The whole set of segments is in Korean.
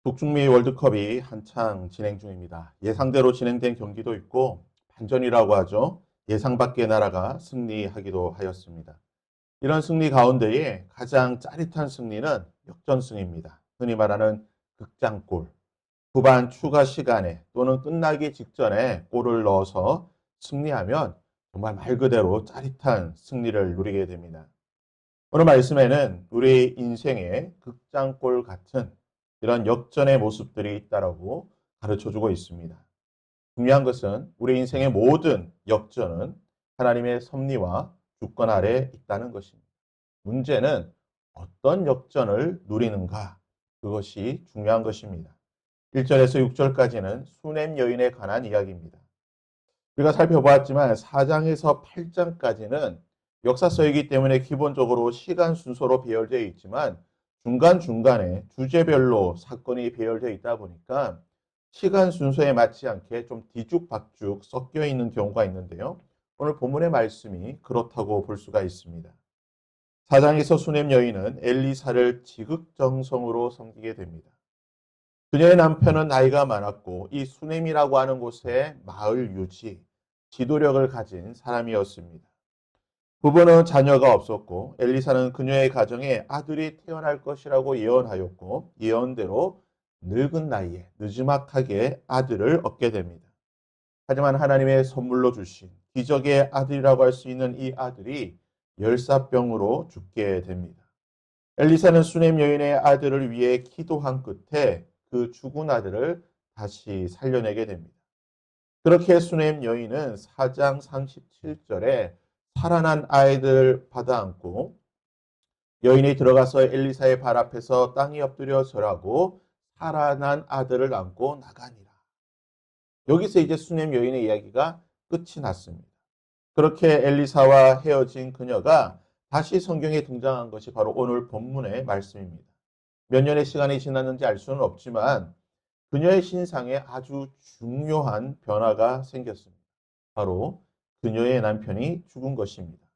북중미 월드컵이 한창 진행 중입니다. 예상대로 진행된 경기도 있고 반전이라고 하죠. 예상 밖의 나라가 승리하기도 하였습니다. 이런 승리 가운데에 가장 짜릿한 승리는 역전승입니다. 흔히 말하는 극장골. 후반 추가 시간에 또는 끝나기 직전에 골을 넣어서 승리하면 정말 말 그대로 짜릿한 승리를 누리게 됩니다. 오늘 말씀에는 우리 인생의 극장골 같은 이런 역전의 모습들이 있다라고 가르쳐 주고 있습니다. 중요한 것은 우리 인생의 모든 역전은 하나님의 섭리와 주권 아래 있다는 것입니다. 문제는 어떤 역전을 누리는가? 그것이 중요한 것입니다. 1절에서 6절까지는 수냄 여인에 관한 이야기입니다. 우리가 살펴보았지만 4장에서 8장까지는 역사서이기 때문에 기본적으로 시간 순서로 배열되어 있지만 중간중간에 주제별로 사건이 배열되어 있다 보니까 시간 순서에 맞지 않게 좀 뒤죽박죽 섞여 있는 경우가 있는데요. 오늘 본문의 말씀이 그렇다고 볼 수가 있습니다. 4장에서 수냄 여인은 엘리사를 지극정성으로 섬기게 됩니다. 그녀의 남편은 나이가 많았고 이 수넴이라고 하는 곳에 마을 유지, 지도력을 가진 사람이었습니다. 부부는 자녀가 없었고 엘리사는 그녀의 가정에 아들이 태어날 것이라고 예언하였고 예언대로 늙은 나이에 느지막하게 아들을 얻게 됩니다. 하지만 하나님의 선물로 주신 기적의 아들이라고 할 수 있는 이 아들이 열사병으로 죽게 됩니다. 엘리사는 수넴 여인의 아들을 위해 기도한 끝에 그 죽은 아들을 다시 살려내게 됩니다. 그렇게 수넴 여인은 4장 37절에 살아난 아이들을 받아 안고 여인이 들어가서 엘리사의 발 앞에서 땅에 엎드려 절하고 살아난 아들을 안고 나가니라. 여기서 이제 수넴 여인의 이야기가 끝이 났습니다. 그렇게 엘리사와 헤어진 그녀가 다시 성경에 등장한 것이 바로 오늘 본문의 말씀입니다. 몇 년의 시간이 지났는지 알 수는 없지만 그녀의 신상에 아주 중요한 변화가 생겼습니다. 바로 그녀의 남편이 죽은 것입니다.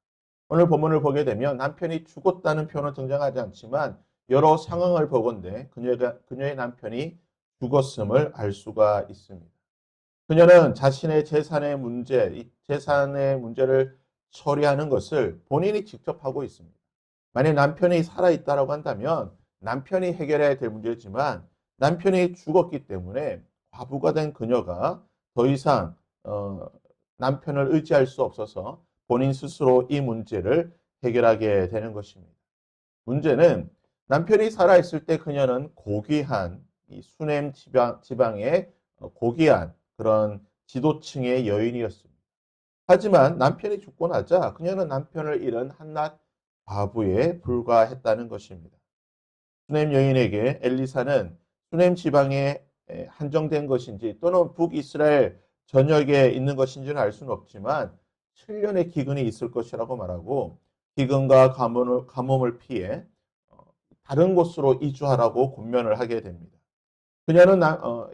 오늘 본문을 보게 되면 남편이 죽었다는 표현은 등장하지 않지만 여러 상황을 보건대 그녀의 남편이 죽었음을 알 수가 있습니다. 그녀는 자신의 재산의 문제, 이 재산의 문제를 처리하는 것을 본인이 직접 하고 있습니다. 만약 남편이 살아있다고 한다면 남편이 해결해야 될 문제지만 남편이 죽었기 때문에 과부가 된 그녀가 더 이상 남편을 의지할 수 없어서 본인 스스로 이 문제를 해결하게 되는 것입니다. 문제는 남편이 살아있을 때 그녀는 고귀한 이 수넴 지방의 고귀한 그런 지도층의 여인이었습니다. 하지만 남편이 죽고 나자 그녀는 남편을 잃은 한낱 과부에 불과했다는 것입니다. 수넴 여인에게 엘리사는 수넴 지방에 한정된 것인지 또는 북이스라엘 전역에 있는 것인지는 알 수는 없지만 7년의 기근이 있을 것이라고 말하고 기근과 가뭄을 피해 다른 곳으로 이주하라고 권면을 하게 됩니다. 그녀는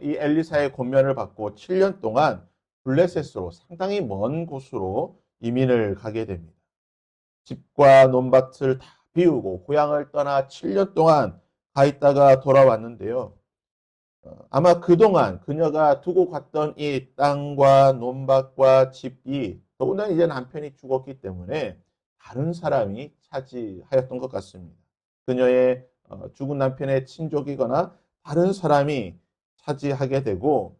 이 엘리사의 권면을 받고 7년 동안 블레셋으로 상당히 먼 곳으로 이민을 가게 됩니다. 집과 논밭을 다 비우고 고향을 떠나 7년 동안 가 있다가 돌아왔는데요. 아마 그동안 그녀가 두고 갔던 이 땅과 논밭과 집이 더군다나 이제 남편이 죽었기 때문에 다른 사람이 차지하였던 것 같습니다. 그녀의 죽은 남편의 친족이거나 다른 사람이 차지하게 되고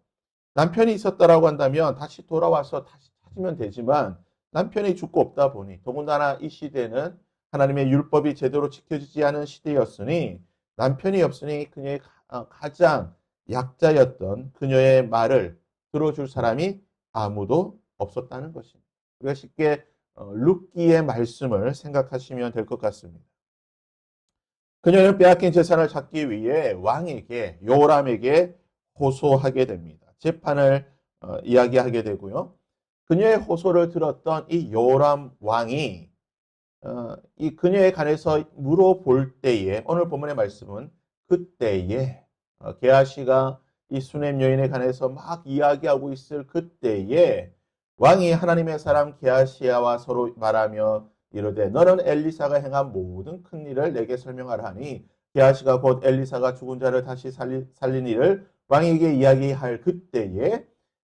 남편이 있었다라고 한다면 다시 돌아와서 다시 찾으면 되지만 남편이 죽고 없다 보니 더군다나 이 시대는 하나님의 율법이 제대로 지켜지지 않은 시대였으니 남편이 없으니 그녀의 가장 약자였던 그녀의 말을 들어줄 사람이 아무도 없었다는 것입니다. 우리가 쉽게 룻기의 말씀을 생각하시면 될 것 같습니다. 그녀는 빼앗긴 재산을 찾기 위해 왕에게 요람에게 호소하게 됩니다. 재판을 이야기하게 되고요. 그녀의 호소를 들었던 이 요람 왕이 이 그녀에 관해서 물어볼 때에 오늘 본문의 말씀은 그때에 게하시가 이 수넴 여인에 관해서 막 이야기하고 있을 그때에 왕이 하나님의 사람 게하시야와 서로 말하며 이르되 너는 엘리사가 행한 모든 큰 일을 내게 설명하라 하니 게하시가 곧 엘리사가 죽은 자를 다시 살린 일을 왕에게 이야기할 그때에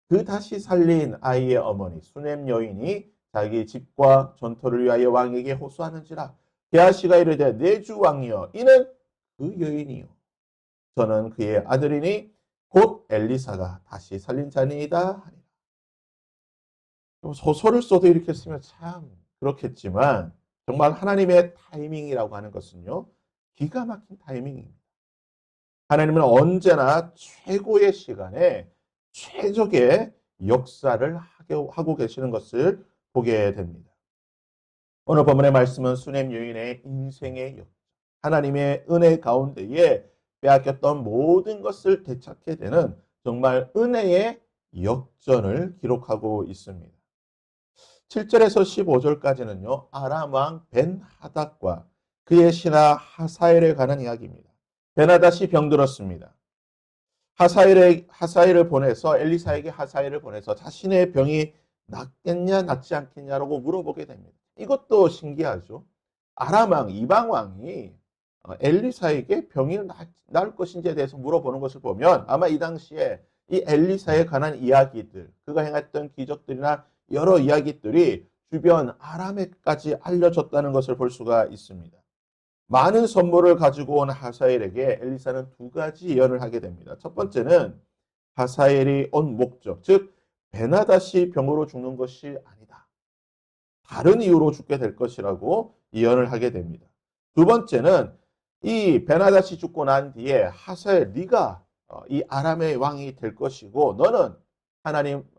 그 다시 살린 아이의 어머니 수넴 여인이 자기 집과 전토를 위하여 왕에게 호소하는지라. 게하시가 이르되 내 주 왕이여 이는 그 여인이요 저는 그의 아들이니 곧 엘리사가 다시 살린 자니이다 하니라. 소설을 써도 이렇게 쓰면 참 그렇겠지만 정말 하나님의 타이밍이라고 하는 것은요. 기가 막힌 타이밍입니다. 하나님은 언제나 최고의 시간에 최적의 역사를 하고 계시는 것을 보게 됩니다. 오늘 본문의 말씀은 수넴 여인의 인생의 역사, 하나님의 은혜 가운데에 빼앗겼던 모든 것을 되찾게 되는 정말 은혜의 역전을 기록하고 있습니다. 7절에서 15절까지는요. 아람 왕 벤하닷과 그의 신하 하사엘에 관한 이야기입니다. 벤하닷이 병들었습니다. 하사엘을 보내서 엘리사에게 하사엘을 보내서 자신의 병이 낫겠냐 낫지 않겠냐라고 물어보게 됩니다. 이것도 신기하죠. 아람 왕 이방 왕이 엘리사에게 병이 나을 것인지에 대해서 물어보는 것을 보면 아마 이 당시에 이 엘리사에 관한 이야기들, 그가 행했던 기적들이나 여러 이야기들이 주변 아람에까지 알려졌다는 것을 볼 수가 있습니다. 많은 선물을 가지고 온 하사엘에게 엘리사는 두 가지 예언을 하게 됩니다. 첫 번째는 하사엘이 온 목적, 즉 베나닷이 병으로 죽는 것이 아니다. 다른 이유로 죽게 될 것이라고 예언을 하게 됩니다. 두 번째는 이 베나닷이 죽고 난 뒤에 하사엘 네가 이 아람의 왕이 될 것이고 너는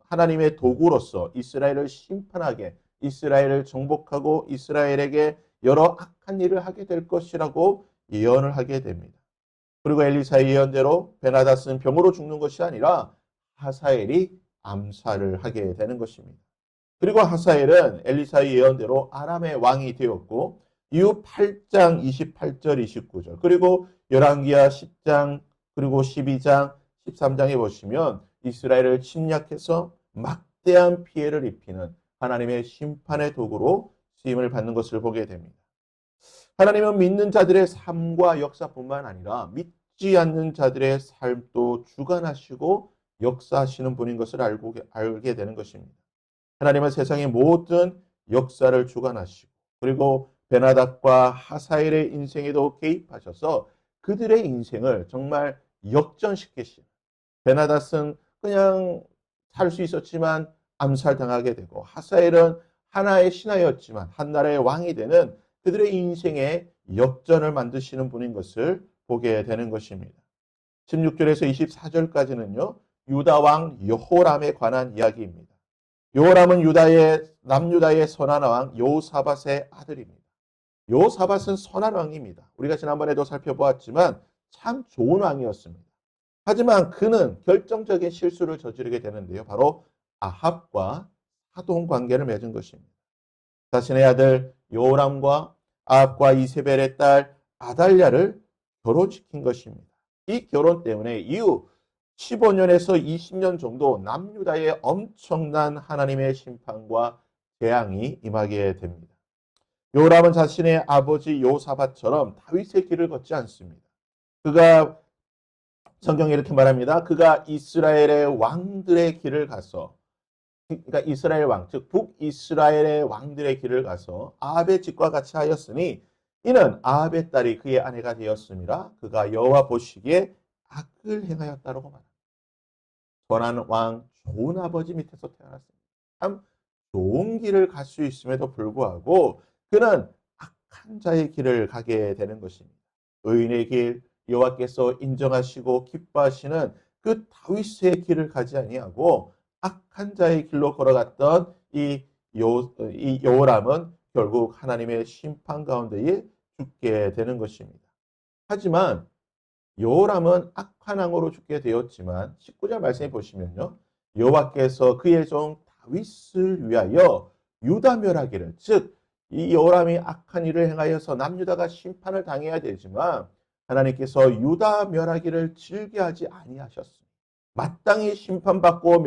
하나님의 도구로서 이스라엘을 심판하게 이스라엘을 정복하고 이스라엘에게 여러 악한 일을 하게 될 것이라고 예언을 하게 됩니다. 그리고 엘리사의 예언대로 베나닷은 병으로 죽는 것이 아니라 하사엘이 암살을 하게 되는 것입니다. 그리고 하사엘은 엘리사의 예언대로 아람의 왕이 되었고 이후 8장 28절 29절 그리고 열왕기하 10장 그리고 12장 13장에 보시면 이스라엘을 침략해서 막대한 피해를 입히는 하나님의 심판의 도구로 쓰임을 받는 것을 보게 됩니다. 하나님은 믿는 자들의 삶과 역사뿐만 아니라 믿지 않는 자들의 삶도 주관하시고 역사하시는 분인 것을 알게 되는 것입니다. 하나님은 세상의 모든 역사를 주관하시고 그리고 베나닷과 하사엘의 인생에도 개입하셔서 그들의 인생을 정말 역전시키신 베나닷은 그냥 살 수 있었지만 암살당하게 되고 하사엘은 하나의 신하였지만 한 나라의 왕이 되는 그들의 인생에 역전을 만드시는 분인 것을 보게 되는 것입니다. 16절에서 24절까지는요. 유다 왕 여호람에 관한 이야기입니다. 여호람은 남유다의 선한 왕 여호사밧의 아들입니다. 여호사밧은 선한 왕입니다. 우리가 지난번에도 살펴보았지만 참 좋은 왕이었습니다. 하지만 그는 결정적인 실수를 저지르게 되는데요. 바로 아합과 사돈 관계를 맺은 것입니다. 자신의 아들 여호람과 아합과 이세벨의 딸 아달랴를 결혼시킨 것입니다. 이 결혼 때문에 이후 15년에서 20년 정도 남유다에 엄청난 하나님의 심판과 재앙이 임하게 됩니다. 여호람은 자신의 아버지 여호사밧처럼 다윗의 길을 걷지 않습니다. 그가 성경에 이렇게 말합니다. 그가 이스라엘의 왕들의 길을 가서 그러니까 이스라엘 왕, 즉 북이스라엘의 왕들의 길을 가서 아합의 집과 같이 하였으니 이는 아합의 딸이 그의 아내가 되었음이라 그가 여호와 보시기에 악을 행하였다라고 말합니다. 선한 왕, 좋은 아버지 밑에서 태어났습니다. 참 좋은 길을 갈 수 있음에도 불구하고 그는 악한 자의 길을 가게 되는 것입니다. 의인의 길, 여호와께서 인정하시고 기뻐하시는 그 다윗의 길을 가지 아니하고 악한 자의 길로 걸어갔던 이 여호람은 결국 하나님의 심판 가운데에 죽게 되는 것입니다. 하지만 여호람은 악한 왕으로 죽게 되었지만 19절 말씀해 보시면요. 여호와께서 그의 종 다윗을 위하여 유다 멸하기를 즉 이 여호람이 악한 일을 행하여서 남유다가 심판을 당해야 되지만 하나님께서 유다 멸하기를 즐겨하지 아니하셨습니다. 마땅히 심판받고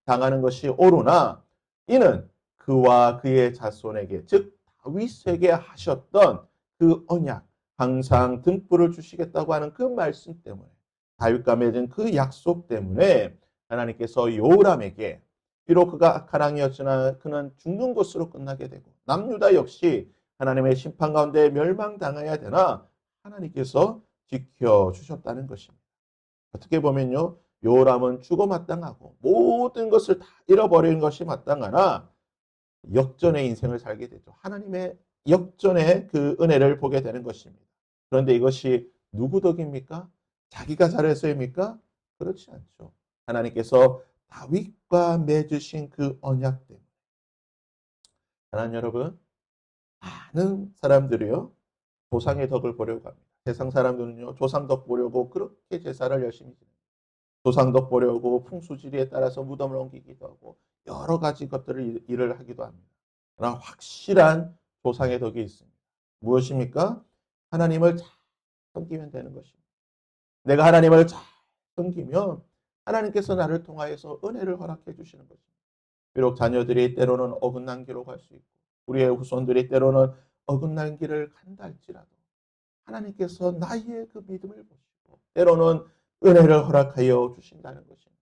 당하는 것이 옳으나 이는 그와 그의 자손에게 즉 다윗에게 하셨던 그 언약, 항상 등불을 주시겠다고 하는 그 말씀 때문에, 다윗과 맺은 그 약속 때문에 하나님께서 요람에게 비록 그가 악한 왕이었으나 그는 죽는 것으로 끝나게 되고 남유다 역시 하나님의 심판 가운데 멸망당해야 되나 하나님께서 지켜주셨다는 것입니다. 어떻게 보면요. 요람은 죽어 마땅하고 모든 것을 다 잃어버리는 것이 마땅하나 역전의 인생을 살게 되죠. 하나님의 역전의 그 은혜를 보게 되는 것입니다. 그런데 이것이 누구 덕입니까? 자기가 잘해서입니까? 그렇지 않죠. 하나님께서 다윗과 맺으신 그 언약 때문에. 하나님 여러분, 많은 사람들이요. 조상의 덕을 보려고 합니다. 세상 사람들은요. 조상 덕 보려고 그렇게 제사를 열심히 지냅니다. 조상 덕 보려고 풍수지리에 따라서 무덤을 옮기기도 하고 여러 가지 것들을 일을 하기도 합니다. 그러나 확실한 조상의 덕이 있습니다. 무엇입니까? 하나님을 잘 섬기면 되는 것입니다. 내가 하나님을 잘 섬기면 하나님께서 나를 통하여서 은혜를 허락해 주시는 것입니다. 비록 자녀들이 때로는 어긋난 길로 갈 수 있고 우리의 후손들이 때로는 어긋난 길을 간다 할지라도 하나님께서 나의 그 믿음을 보시고 때로는 은혜를 허락하여 주신다는 것입니다.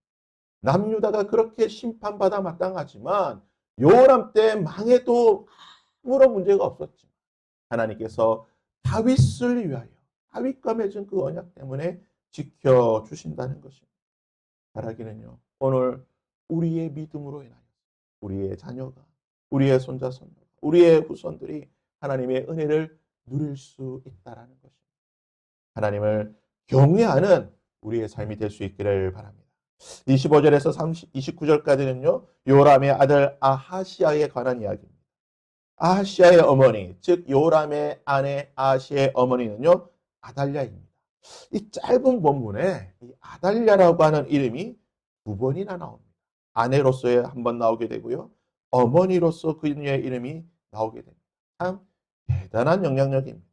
남유다가 그렇게 심판받아 마땅하지만 요람 때 망해도 아무런 문제가 없었지만 하나님께서 다윗을 위하여 다윗과 맺은 그 언약 때문에 지켜주신다는 것입니다. 바라기는요. 오늘 우리의 믿음으로 인하여 우리의 자녀가 우리의 손자 손녀가 우리의 후손들이 하나님의 은혜를 누릴 수 있다라는 것입니다. 하나님을 경외하는 우리의 삶이 될 수 있기를 바랍니다. 25절에서 29절까지는요. 요람의 아들 아하시아에 관한 이야기입니다. 아하시아의 어머니, 즉 요람의 아내 아하시아의 어머니는요. 아달랴입니다. 이 짧은 본문에 이 아달랴라고 하는 이름이 두 번이나 나옵니다. 아내로서 한 번 나오게 되고요. 어머니로서 그녀의 이름이 나오게 됩니다. 참 대단한 영향력입니다.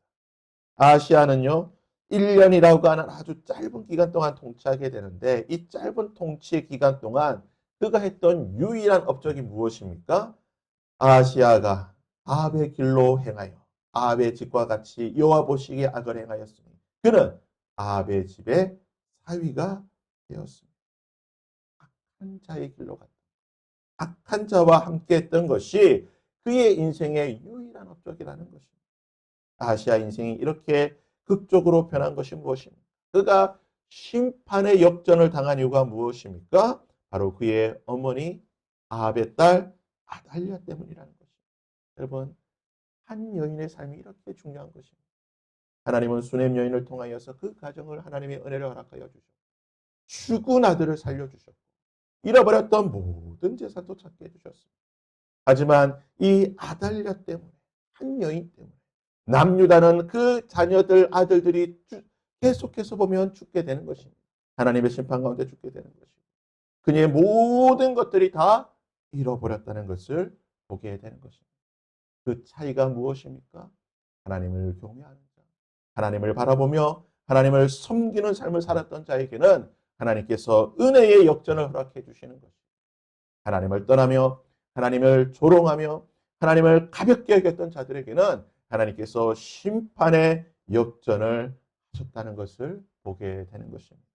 아시아는요. 1년이라고 하는 아주 짧은 기간 동안 통치하게 되는데 이 짧은 통치의 기간 동안 그가 했던 유일한 업적이 무엇입니까? 아시아가 아합의 길로 행하여 아합의 집과 같이 여호와 보시기에 악을 행하였으니 그는 아합의 집의 사위가 되었습니다. 악한 자의 길로 갔다. 악한 자와 함께 했던 것이 그의 인생의 유일한 업적이라는 것입니다. 아시아 인생이 이렇게 극적으로 변한 것이 무엇입니까? 그가 심판의 역전을 당한 이유가 무엇입니까? 바로 그의 어머니 아합의 딸 아달랴 때문이라는 것입니다. 여러분, 한 여인의 삶이 이렇게 중요한 것입니다. 하나님은 수넴 여인을 통하여서 그 가정을 하나님의 은혜를 허락하여 주셨고 죽은 아들을 살려주셨고 잃어버렸던 모든 재산도 찾게 해주셨습니다. 하지만 이 아달랴 때문에 한 여인 때문에 남유다는 그 자녀들 아들들이 계속해서 보면 죽게 되는 것입니다. 하나님의 심판 가운데 죽게 되는 것입니다. 그녀의 모든 것들이 다 잃어버렸다는 것을 보게 되는 것입니다. 그 차이가 무엇입니까? 하나님을 경외하는 자, 하나님을 바라보며 하나님을 섬기는 삶을 살았던 자에게는 하나님께서 은혜의 역전을 허락해 주시는 것입니다. 하나님을 떠나며 하나님을 조롱하며 하나님을 가볍게 여겼던 자들에게는 하나님께서 심판의 역전을 하셨다는 것을 보게 되는 것입니다.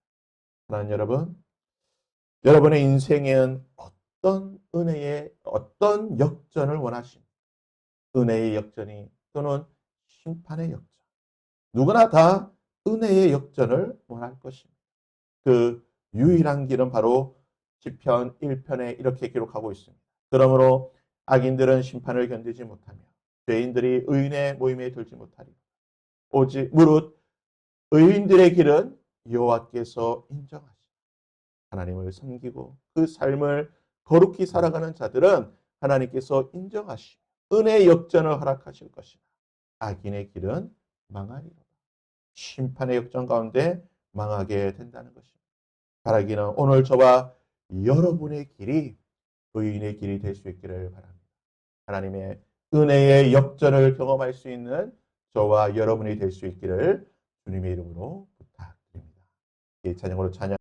하나님 여러분, 여러분의 인생에는 어떤 역전을 원하십니까? 은혜의 역전이 또는 심판의 역전. 누구나 다 은혜의 역전을 원할 것입니다. 그 유일한 길은 바로 시편 1편에 이렇게 기록하고 있습니다. 그러므로 악인들은 심판을 견디지 못하며 죄인들이 의인의 모임에 들지 못하리라. 오직 무릇 의인들의 길은 여호와께서 인정하시고 하나님을 섬기고 그 삶을 거룩히 살아가는 자들은 하나님께서 인정하시고 은혜의 역전을 허락하실 것이다. 악인의 길은 망하리로다. 심판의 역전 가운데 망하게 된다는 것입니다. 바라기는 오늘 저와 여러분의 길이 의인의 길이 될 수 있기를 바랍니다. 하나님의 은혜의 역전을 경험할 수 있는 저와 여러분이 될 수 있기를 주님의 이름으로 부탁드립니다. 이 찬양으로 찬양